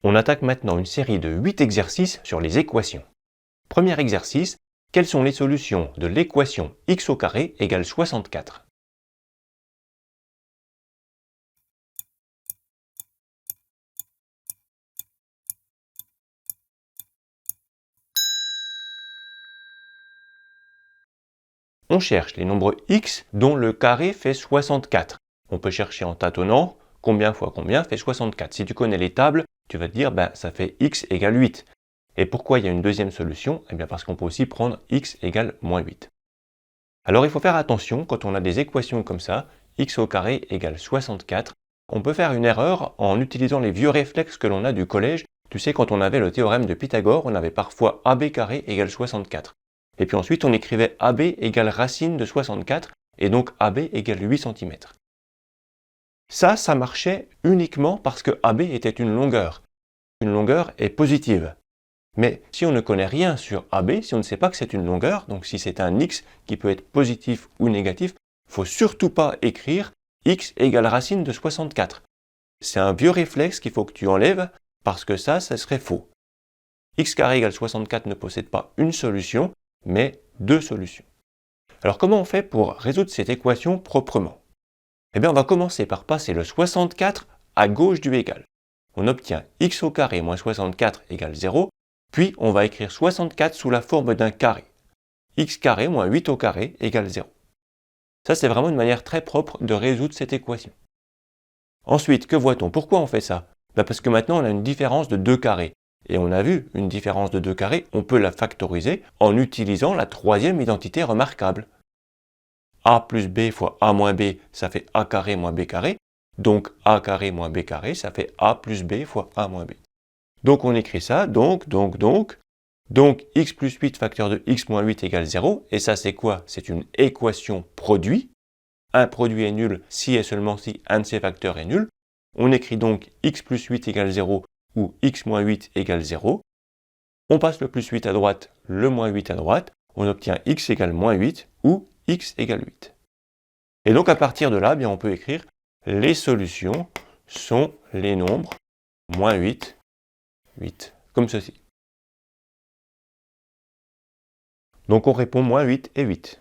On attaque maintenant une série de 8 exercices sur les équations. Premier exercice, quelles sont les solutions de l'équation x au carré égale 64? On cherche les nombres x dont le carré fait 64. On peut chercher en tâtonnant combien fois combien fait 64. Si tu connais les tables, tu vas te dire ça fait x égale 8. Et pourquoi il y a une deuxième solution? Eh bien parce qu'on peut aussi prendre x égale moins 8. Alors il faut faire attention quand on a des équations comme ça, x au carré égale 64. On peut faire une erreur en utilisant les vieux réflexes que l'on a du collège. Tu sais, quand on avait le théorème de Pythagore, on avait parfois ab carré égale 64. Et puis ensuite, on écrivait ab égale racine de 64, et donc ab égale 8 cm. Ça marchait uniquement parce que ab était une longueur. Une longueur est positive. Mais si on ne connaît rien sur AB, si on ne sait pas que c'est une longueur, donc si c'est un x qui peut être positif ou négatif, il ne faut surtout pas écrire x égale racine de 64. C'est un vieux réflexe qu'il faut que tu enlèves parce que ça serait faux. X carré égale 64 ne possède pas une solution, mais deux solutions. Alors comment on fait pour résoudre cette équation proprement? Eh bien on va commencer par passer le 64 à gauche du égal. On obtient x au carré moins 64 égale 0. Puis, on va écrire 64 sous la forme d'un carré. X carré moins 8 au carré égale 0. Ça, c'est vraiment une manière très propre de résoudre cette équation. Ensuite, que voit-on? Pourquoi on fait ça? Parce que maintenant, on a une différence de 2 carrés. Et on a vu, une différence de 2 carrés, on peut la factoriser en utilisant la troisième identité remarquable. A plus B fois A moins B, ça fait A carré moins B carré. Donc, A carré moins B carré, ça fait A plus B fois A moins B. Donc on écrit ça, donc x plus 8 facteur de x moins 8 égale 0, et ça c'est quoi? C'est une équation produit. Un produit est nul si et seulement si un de ses facteurs est nul. On écrit donc x plus 8 égale 0 ou x moins 8 égale 0. On passe le plus 8 à droite, le moins 8 à droite, on obtient x égale moins 8 ou x égale 8. Et donc à partir de là, on peut écrire les solutions sont les nombres moins 8, 8, comme ceci. Donc on répond moins 8 et 8.